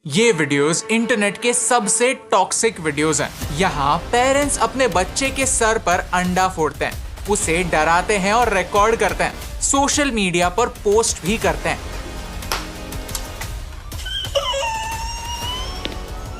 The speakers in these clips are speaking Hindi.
ये वीडियोस इंटरनेट के सबसे टॉक्सिक वीडियोस हैं। यहाँ पेरेंट्स अपने बच्चे के सर पर अंडा फोड़ते हैं, उसे डराते हैं और रिकॉर्ड करते हैं, सोशल मीडिया पर पोस्ट भी करते हैं।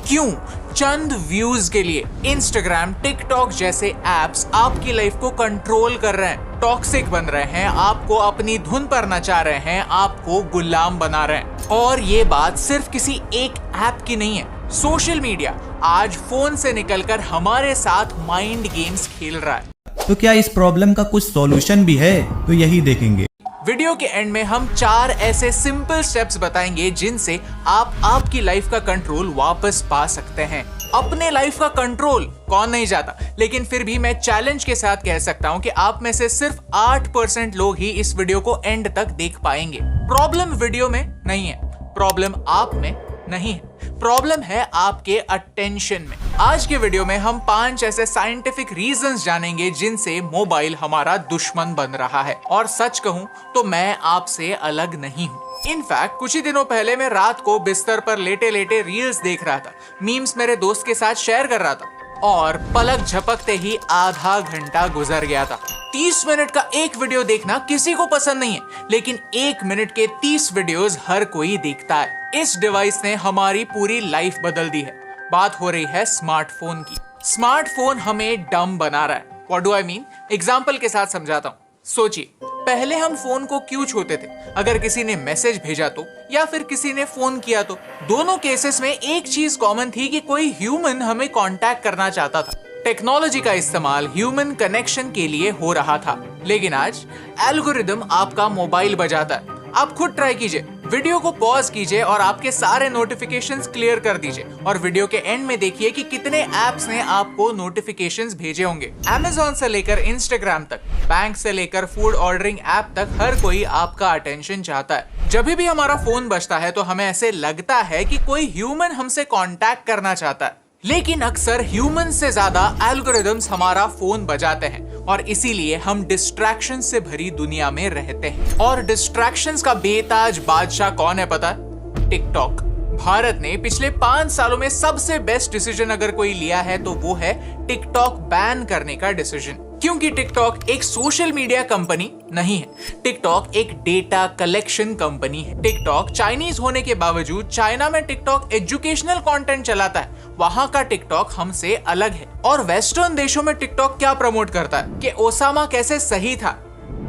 क्यों? चंद व्यूज के लिए। इंस्टाग्राम, टिकटॉक जैसे एप्स आपकी लाइफ को कंट्रोल कर रहे हैं, टॉक्सिक बन रहे हैं, आपको अपनी धुन पर नचा रहे हैं, आपको गुलाम बना रहे हैं। और ये बात सिर्फ किसी एक ऐप की नहीं है। सोशल मीडिया आज फोन से निकलकर हमारे साथ माइंड गेम्स खेल रहा है। तो क्या इस प्रॉब्लम का कुछ सॉल्यूशन भी है? तो यही देखेंगे। वीडियो के एंड में हम 4 ऐसे सिंपल स्टेप्स बताएंगे जिनसे आप आपकी लाइफ का कंट्रोल वापस पा सकते हैं। अपने लाइफ का कंट्रोल कौन नहीं चाहता, लेकिन फिर भी मैं चैलेंज के साथ कह सकता हूं कि आप में से सिर्फ 8% लोग ही इस वीडियो को एंड तक देख पाएंगे। प्रॉब्लम वीडियो में नहीं है, प्रॉब्लम आप में नहीं है, प्रॉब्लम है आपके अटेंशन में। आज के वीडियो में हम 5 ऐसे साइंटिफिक रीजंस जानेंगे जिनसे मोबाइल हमारा दुश्मन बन रहा है। और सच कहूं तो मैं आपसे अलग नहीं हूं। इनफैक्ट कुछ ही दिनों पहले मैं रात को बिस्तर पर लेटे लेटे रील्स देख रहा था, मीम्स मेरे दोस्त के साथ शेयर कर रहा था और पलक झपकते ही आधा घंटा गुजर गया था। 30 मिनट का एक वीडियो देखना किसी को पसंद नहीं है, लेकिन 1 मिनट के 30 वीडियोस हर कोई देखता है। इस डिवाइस ने हमारी पूरी लाइफ बदल दी है। बात हो रही है स्मार्टफोन की। स्मार्टफोन हमें डम बना रहा है। What do I mean? Example के साथ समझाता हूँ। सोचिए, पहले हम फोन को क्यों छूते थे? अगर किसी ने मैसेज भेजा तो, या फिर किसी ने फोन किया तो। दोनों केसेस में एक चीज कॉमन थी कि कोई ह्यूमन हमें कांटेक्ट करना चाहता था। टेक्नोलॉजी का इस्तेमाल ह्यूमन कनेक्शन के लिए हो रहा था। लेकिन आज एल्गोरिदम आपका मोबाइल बजाता है। आप खुद ट्राई कीजिए, वीडियो को पॉज कीजिए और आपके सारे नोटिफिकेशंस क्लियर कर दीजिए और वीडियो के एंड में देखिए कि कितने एप्स ने आपको नोटिफिकेशंस भेजे होंगे। Amazon से लेकर इंस्टाग्राम तक, बैंक से लेकर फूड ऑर्डरिंग ऐप तक, हर कोई आपका अटेंशन चाहता है। जब भी हमारा फोन बजता है तो हमें ऐसे लगता है कि कोई ह्यूमन हमसे कांटेक्ट करना चाहता है, लेकिन अक्सर ह्यूमन से ज्यादा एल्गोरिदम्स हमारा फोन बजाते हैं और इसीलिए हम डिस्ट्रैक्शन से भरी दुनिया में रहते हैं। और डिस्ट्रैक्शंस का बेताज बादशाह कौन है पता है? टिकटॉक। भारत ने पिछले 5 सालों में सबसे बेस्ट डिसीजन अगर कोई लिया है तो वो है टिकटॉक बैन करने का डिसीजन। क्योंकि टिकटॉक एक सोशल मीडिया कंपनी नहीं है, टिकटॉक एक डेटा कलेक्शन कंपनी है। टिकटॉक चाइनीज होने के बावजूद चाइना में टिकटॉक एजुकेशनल कंटेंट चलाता है। वहां का टिकटॉक हमसे अलग है। और वेस्टर्न देशों में टिकटॉक क्या प्रमोट करता है कि ओसामा कैसे सही था,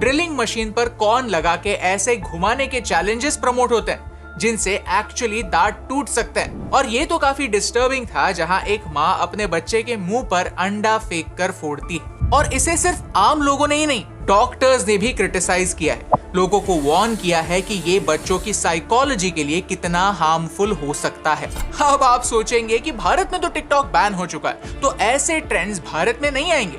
ड्रिलिंग मशीन पर कौन लगा के ऐसे घुमाने के चैलेंजेस प्रमोट होते हैं जिनसे एक्चुअली दांत टूट सकते हैं। और ये तो काफी डिस्टर्बिंग था, जहां एक माँ अपने बच्चे के मुंह पर अंडा फेंक कर फोड़ती है। और इसे सिर्फ आम लोगों ने ही नहीं, डॉक्टर्स ने भी क्रिटिसाइज किया है, लोगों को वार्न किया है कि ये बच्चों की साइकोलॉजी के लिए कितना हार्मफुल हो सकता है। अब आप सोचेंगे कि भारत में तो टिकटॉक बैन हो चुका है, तो ऐसे ट्रेंड्स भारत में नहीं आएंगे,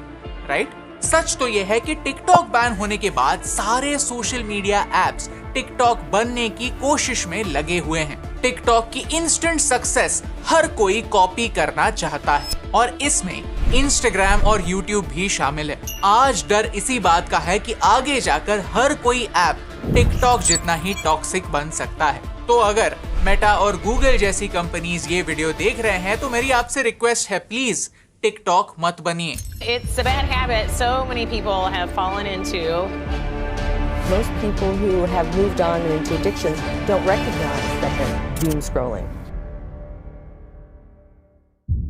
राइट? सच तो यह है कि टिकटॉक बैन होने के बाद सारे सोशल मीडिया एप्स टिकटॉक बनने की कोशिश में लगे हुए हैं। टिकटॉक की इंस्टेंट सक्सेस हर कोई कॉपी करना चाहता है और इसमें इंस्टाग्राम और यूट्यूब भी शामिल है। आज डर इसी बात का है कि आगे जाकर हर कोई ऐप टिकटॉक जितना ही टॉक्सिक बन सकता है। तो अगर मेटा और गूगल जैसी कंपनीज ये वीडियो देख रहे हैं तो मेरी आपसे रिक्वेस्ट है, प्लीज टिकटॉक मत बनिए। It's a bad habit so many people have fallen into. Most people who have moved on into addictions don't recognize that they're doom scrolling.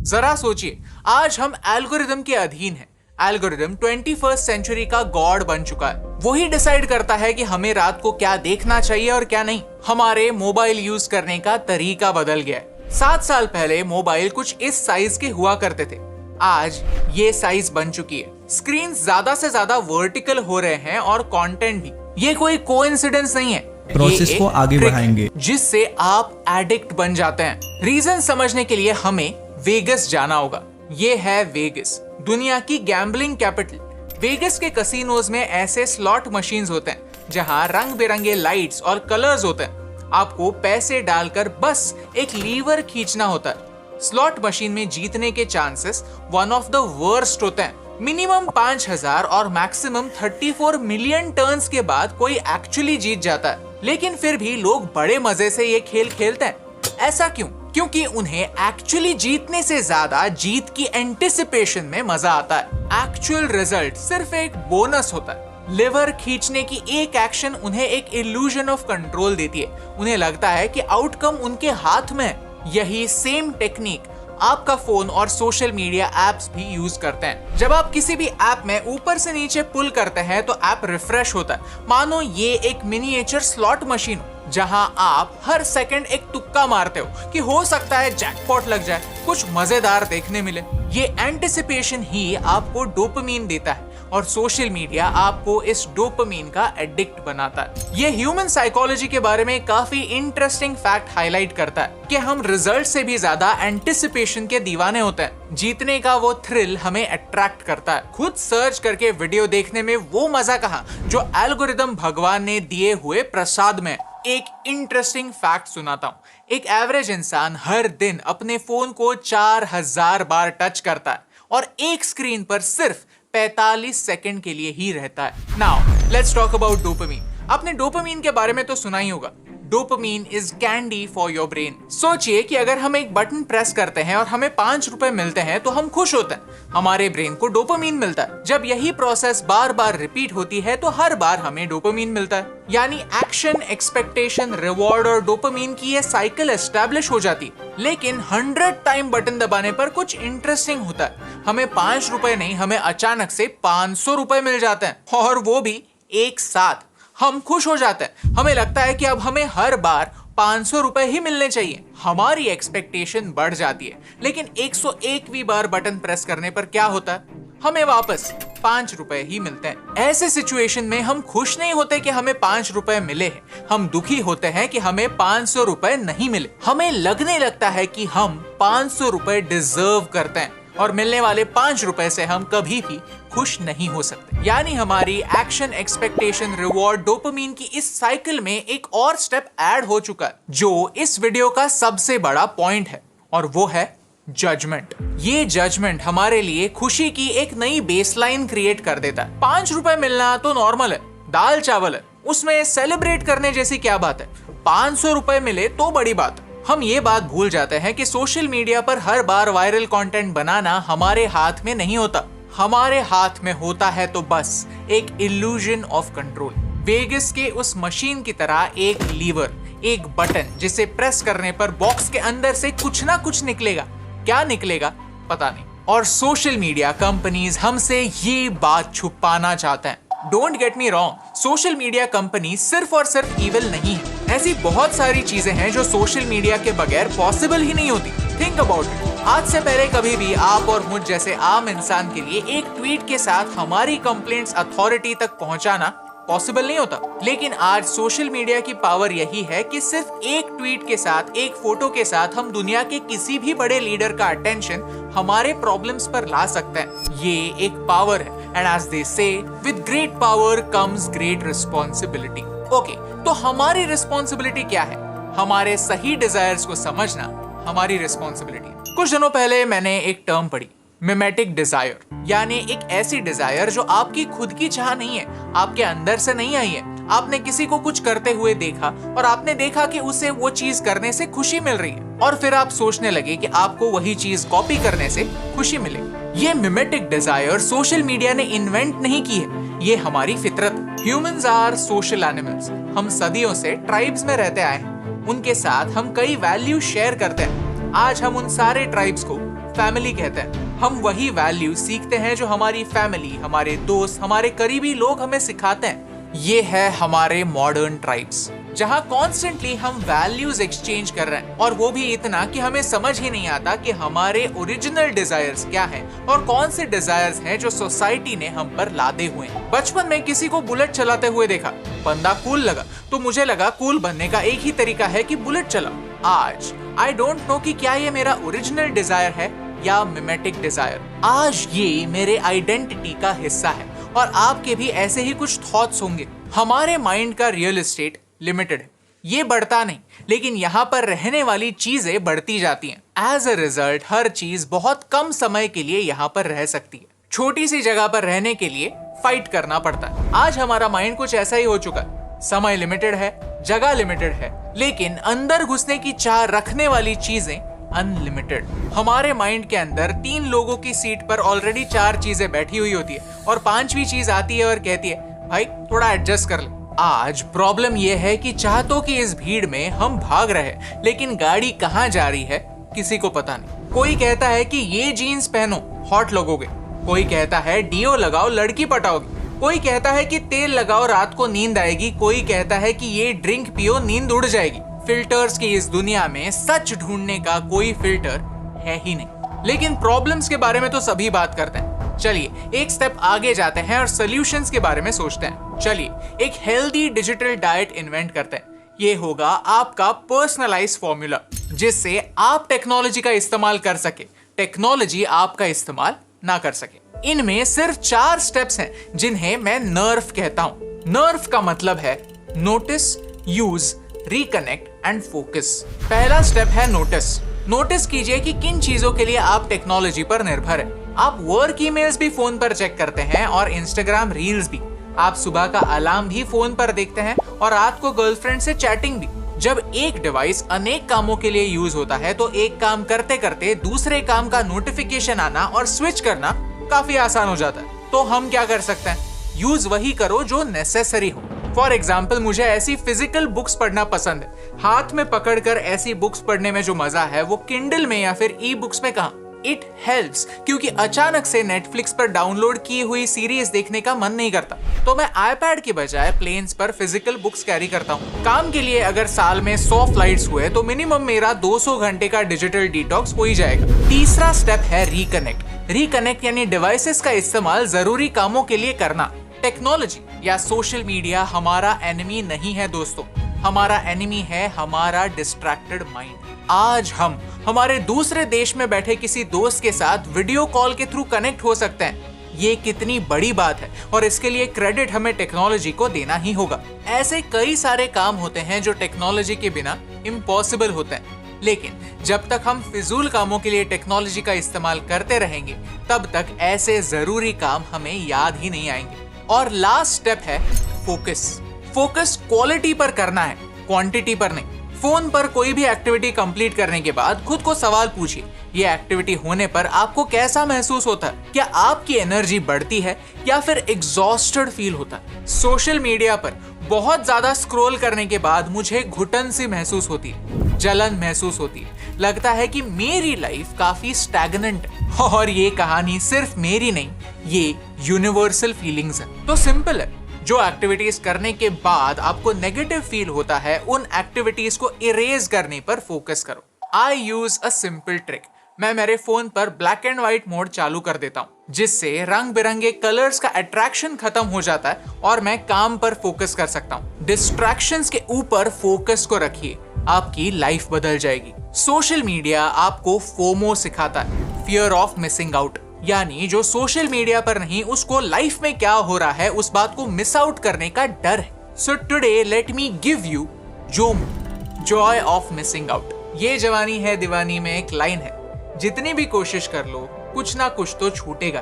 जरा सोचिए, आज हम एल्गोरिदम के अधीन हैं। एल्गोरिदम 21st सेंचुरी का गॉड बन चुका है। वही डिसाइड करता है कि हमें रात को क्या देखना चाहिए और क्या नहीं। हमारे मोबाइल यूज करने का तरीका बदल गया है। 7 साल पहले मोबाइल कुछ इस साइज के हुआ करते थे, आज ये साइज बन चुकी है। स्क्रीन ज्यादा से ज्यादा वर्टिकल हो रहे हैं और कंटेंट भी। ये कोई कोइंसिडेंस नहीं है, प्रोसेस को आगे बढ़ाएंगे जिससे आप एडिक्ट बन जाते हैं। रीजन समझने के लिए हमें वेगस जाना होगा। ये है वेगस, दुनिया की गैम्बलिंग कैपिटल। वेगस के कसिनोज में ऐसे स्लॉट मशीन्स होते हैं जहां रंग बिरंगे लाइट्स और कलर्स होते हैं। आपको पैसे डालकर बस एक लीवर खींचना होता है। स्लॉट मशीन में जीतने के chances one of the worst होते हैं। मिनिमम 5000 और मैक्सिमम 34 मिलियन टर्न्स के बाद कोई एक्चुअली जीत जाता है। लेकिन फिर भी लोग बड़े मजे से ये खेल खेलते हैं। ऐसा क्यों? क्योंकि उन्हें एक्चुअली जीतने से ज्यादा जीत की एंटिसिपेशन में मजा आता है। एक्चुअल रिजल्ट सिर्फ एक बोनस होता है। लिवर खींचने की एक एक्शन उन्हें एक इल्यूजन ऑफ कंट्रोल देती है। उन्हें लगता है कि आउटकम उनके हाथ में है। यही सेम टेक्निक आपका फोन और सोशल मीडिया एप्स भी यूज करते हैं। जब आप किसी भी ऐप में ऊपर से नीचे पुल करते हैं तो ऐप रिफ्रेश होता है। मानो ये एक मिनिएचर स्लॉट मशीन हो, जहां आप हर सेकंड एक तुक्का मारते हो कि हो सकता है जैकपॉट लग जाए, कुछ मजेदार देखने मिले। ये एंटिसिपेशन ही आपको डोपामीन देता है और सोशल मीडिया आपको इस डोपामीन का एडिक्ट बनाता है। ये ह्यूमन साइकोलॉजी के बारे में काफी इंटरेस्टिंग फैक्ट हाईलाइट करता है कि हम रिजल्ट से भी ज्यादा एंटिसिपेशन के दीवाने होते हैं। जीतने का वो थ्रिल हमें अट्रैक्ट करता है। खुद सर्च करके वीडियो देखने में वो मजा कहाँ जो एल्गोरिदम भगवान ने दिए हुए प्रसाद में। एक इंटरेस्टिंग फैक्ट सुनाता हूँ। एक एवरेज इंसान हर दिन अपने फोन को 4000 बार टच करता है और एक स्क्रीन पर सिर्फ 45 सेकंड के लिए ही रहता है। Now let's talk about dopamine. आपने डोपामीन के बारे में तो सुना ही होगा। Dopamine is candy for your brain. सोचिए कि अगर हम एक बटन प्रेस करते हैं और हमें 5 रुपए मिलते हैं तो हम खुश होते हैं। हमारे ब्रेन को डोपामीन मिलता है। जब यही प्रोसेस बार बार रिपीट होती है तो हर बार हमें डोपामीन मिलता है। यानी एक्शन, एक्सपेक्टेशन, रिवॉर्ड और डोपामीन की ये साइकिल एस्टैब्लिश हो जाती है। लेकिन 100 टाइम बटन दबाने पर कुछ इंटरेस्टिंग होता है। हमें 5 रुपए नहीं, हमें अचानक से 500 रुपए मिल जाते हैं और वो भी एक साथ। हम खुश हो जाते हैं। हमें लगता है कि अब हमें हर बार 500 रुपए ही मिलने चाहिए। हमारी एक्सपेक्टेशन बढ़ जाती है। लेकिन 101वीं बार बटन प्रेस करने पर क्या होता है? हमें वापस 5 रुपए ही मिलते हैं। ऐसे सिचुएशन में हम खुश नहीं होते कि हमें 5 रुपए मिले हैं। हम दुखी होते हैं कि हमें 500 रुपए नहीं मिले। हमें लगने लगता है कि हम 500 रुपए डिजर्व करते हैं और मिलने वाले 5 रुपए से हम कभी भी खुश नहीं हो सकते। यानी हमारी एक्शन, एक्सपेक्टेशन, रिवॉर्ड, डोपामीन की इस साइकिल में एक और स्टेप ऐड हो चुका है जो इस वीडियो का सबसे बड़ा पॉइंट है, और वो है जजमेंट। ये जजमेंट हमारे लिए खुशी की एक नई बेसलाइन क्रिएट कर देता है। 5 रुपए मिलना तो नॉर्मल है, दाल चावल है, उसमें सेलिब्रेट करने जैसी क्या बात है। 500 रुपए मिले तो बड़ी बात है। हम ये बात भूल जाते हैं कि सोशल मीडिया पर हर बार वायरल कंटेंट बनाना हमारे हाथ में नहीं होता। हमारे हाथ में होता है तो बस एक इल्यूजन ऑफ कंट्रोल। वेगस के उस मशीन की तरह एक लीवर, एक बटन जिसे प्रेस करने पर बॉक्स के अंदर से कुछ ना कुछ निकलेगा। क्या निकलेगा पता नहीं। और सोशल मीडिया कंपनीज हमसे ये बात छुपाना चाहते हैं। Don't get me wrong, social media company सिर्फ और सिर्फ इविल नहीं है। ऐसी बहुत सारी चीजें हैं जो सोशल मीडिया के बगैर पॉसिबल ही नहीं होती। Think about it. आज से पहले कभी भी आप और मुझ जैसे आम इंसान के लिए एक ट्वीट के साथ हमारी कंप्लेंट्स अथॉरिटी तक पहुंचाना पॉसिबल नहीं होता। लेकिन आज सोशल मीडिया की पावर यही है कि सिर्फ एक ट्वीट के साथ, एक फोटो के साथ हम दुनिया के किसी भी बड़े लीडर का अटेंशन हमारे प्रॉब्लम्स पर ला सकते हैं। ये एक पावर है, एंड एज दे से, with great power comes great responsibility. Okay, तो हमारी रिस्पॉन्सिबिलिटी क्या है? हमारे सही डिजायर्स को समझना हमारी रिस्पॉन्सिबिलिटी। कुछ दिनों पहले मैंने एक टर्म पढ़ी, मिमेटिक डिजायर, यानी एक ऐसी डिजायर जो आपकी खुद की चाह नहीं है, आपके अंदर से नहीं आई है। आपने किसी को कुछ करते हुए देखा और आपने देखा कि उसे वो चीज करने से खुशी मिल रही है, और फिर आप सोचने लगे कि आपको वही चीज कॉपी करने से खुशी मिलेगी। ये मिमेटिक डिजायर सोशल मीडिया ने इन्वेंट नहीं की है, ये हमारी फितरत। Humans are social animals. हम सदियों से ट्राइब्स में रहते आए हैं, उनके साथ हम कई वैल्यू शेयर करते हैं। आज हम उन सारे ट्राइब्स को फैमिली कहते हैं। हम वही वैल्यू सीखते हैं जो हमारी फैमिली, हमारे दोस्त, हमारे करीबी लोग हमें सिखाते हैं। ये है हमारे मॉडर्न ट्राइब्स, जहाँ कॉन्स्टेंटली हम वैल्यूज एक्सचेंज कर रहे हैं, और वो भी इतना कि हमें समझ ही नहीं आता कि हमारे ओरिजिनल डिजायर्स क्या हैं और कौन से डिजायर्स हैं जो सोसाइटी ने हम पर लादे हुए हैं। बचपन में किसी को बुलेट चलाते हुए देखा, बंदा कूल लगा, तो मुझे लगा कूल बनने का एक ही तरीका है कि बुलेट चलाओ। आज आई डोंट नो कि क्या ये मेरा ओरिजिनल डिजायर है या मिमेटिक डिजायर। आज ये मेरे आइडेंटिटी का हिस्सा है, और आपके भी ऐसे ही कुछ थॉट्स होंगे। हमारे माइंड का रियल एस्टेट लिमिटेड है, ये बढ़ता नहीं, लेकिन यहाँ पर रहने वाली चीजें बढ़ती जाती हैं। एज अ रिजल्ट हर चीज बहुत कम समय के लिए यहाँ पर रह सकती है। छोटी सी जगह पर रहने के लिए फाइट करना पड़ता है। आज हमारा माइंड कुछ ऐसा ही हो चुका है। समय लिमिटेड है, जगह लिमिटेड है, लेकिन अंदर घुसने की चाह रखने वाली चीजें अनलिमिटेड। हमारे माइंड के अंदर 3 लोगों की सीट पर ऑलरेडी 4 चीजें बैठी हुई होती है और 5वीं चीज आती है और कहती है भाई थोड़ा एडजस्ट कर ले। आज प्रॉब्लम यह है कि चाहतों की इस भीड़ में हम भाग रहे हैं, लेकिन गाड़ी कहाँ जा रही है किसी को पता नहीं। कोई कहता है कि ये जीन्स पहनो हॉट लगोगे, कोई कहता है डीओ लगाओ लड़की पटाओगे, कोई कहता है कि तेल लगाओ रात को नींद आएगी, कोई कहता है कि ये ड्रिंक पियो नींद उड़ जाएगी। फिल्टर्स की इस दुनिया में सच ढूंढने का कोई फिल्टर है ही नहीं, लेकिन प्रॉब्लम्स के बारे में तो सभी बात करते हैं। चलिए एक स्टेप आगे जाते हैं और सॉल्यूशंस के बारे में सोचते हैं। चलिए एक हेल्दी डिजिटल डाइट इन्वेंट करते हैं। ये होगा आपका पर्सनलाइज्ड फॉर्मूला, जिससे आप टेक्नोलॉजी का इस्तेमाल कर सके, टेक्नोलॉजी आपका इस्तेमाल ना कर सके। इनमें सिर्फ 4 स्टेप्स हैं जिन्हें मैं नर्व कहता हूं। नर्व का मतलब है notice, use, reconnect and focus. पहला स्टेप है नोटिस। नोटिस कीजिए कि किन चीजों के लिए आप टेक्नोलॉजी पर निर्भर है। आप वर्क ईमेल्स भी फोन पर चेक करते हैं और इंस्टाग्राम रील्स भी। आप सुबह का अलार्म भी फोन पर देखते हैं और रात को गर्लफ्रेंड से चैटिंग भी। जब एक डिवाइस अनेक कामों के लिए यूज होता है तो एक काम करते करते दूसरे काम का नोटिफिकेशन आना और स्विच करना काफी आसान हो जाता है। तो हम क्या कर सकते हैं? यूज वही करो जो नेसेसरी हो। फॉर एग्जाम्पल, मुझे ऐसी फिजिकल बुक्स पढ़ना पसंद है। हाथ में पकड़कर ऐसी बुक्स पढ़ने में जो मजा है वो किंडल में या फिर ई बुक्स में कहाँ। इट हेल्प्स, क्योंकि अचानक से नेटफ्लिक्स पर डाउनलोड की हुई सीरीज देखने का मन नहीं करता, तो मैं आईपैड की बजाय प्लेन्स पर फिजिकल बुक्स कैरी करता हूँ। काम के लिए अगर साल में 100 फ्लाइट्स हुए तो मिनिमम मेरा 200 घंटे का डिजिटल डिटॉक्स हो ही जाएगा। तीसरा स्टेप है रिकनेक्ट। रिकनेक्ट यानी डिवाइसेस का इस्तेमाल जरूरी कामों के लिए करना। टेक्नोलॉजी या सोशल मीडिया हमारा एनिमी नहीं है दोस्तों, हमारा एनिमी है हमारा डिस्ट्रैक्टेड माइंड। आज हम हमारे दूसरे देश में बैठे किसी दोस्त के साथ वीडियो कॉल के थ्रू कनेक्ट हो सकते हैं। ये कितनी बड़ी बात है और इसके लिए क्रेडिट हमें टेक्नोलॉजी को देना ही होगा। ऐसे कई सारे काम होते हैं जो टेक्नोलॉजी के बिना इम्पॉसिबल होते हैं, लेकिन जब तक हम फिजूल कामों के लिए टेक्नोलॉजी का इस्तेमाल करते रहेंगे तब तक ऐसे जरूरी काम हमें याद ही नहीं आएंगे। और लास्ट स्टेप है फोकस। फोकस क्वालिटी पर करना है, क्वांटिटी पर नहीं। फोन पर कोई भी एक्टिविटी कंप्लीट करने के बाद खुद को सवाल पूछिए, ये एक्टिविटी होने पर आपको कैसा महसूस होता है? क्या आपकी एनर्जी बढ़ती है या फिर एग्जॉस्टेड फील होता है? सोशल मीडिया पर बहुत ज्यादा स्क्रॉल करने के बाद मुझे घुटन सी महसूस होती है, जलन महसूस होती है, लगता है कि मेरी लाइफ काफी स्टैग्नेंट है। और ये कहानी सिर्फ मेरी नहीं, ये यूनिवर्सल फीलिंग्स है। तो सिंपल है, जो एक्टिविटीज करने के बाद आपको नेगेटिव फील होता है उन एक्टिविटीज को इरेज करने पर फोकस करो। आई यूज अ सिंपल ट्रिक। मैं मेरे फोन पर ब्लैक एंड व्हाइट मोड चालू कर देता हूँ, जिससे रंग बिरंगे कलर्स का अट्रैक्शन खत्म हो जाता है और मैं काम पर फोकस कर सकता हूँ। डिस्ट्रैक्शंस के ऊपर फोकस को रखिए, आपकी लाइफ बदल जाएगी। सोशल मीडिया आपको फोमो सिखाता है, फियर ऑफ मिसिंग आउट, यानी जो सोशल मीडिया पर नहीं उसको लाइफ में क्या हो रहा है उस बात को मिस आउट करने का डर है। So today let me give you Jomo, Joy of missing out. ये जवानी है दीवानी में एक लाइन है, जितनी भी कोशिश कर लो कुछ ना कुछ तो छूटेगा।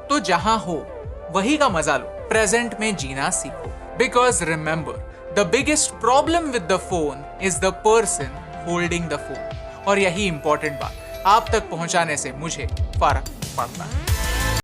तो जहां हो वही का मजा लो, प्रेजेंट में जीना सीखो। Because remember, the biggest problem with the phone is the person holding the phone. और यही इंपॉर्टेंट बात आप तक पहुंचाने से मुझे फर्क पड़ता है।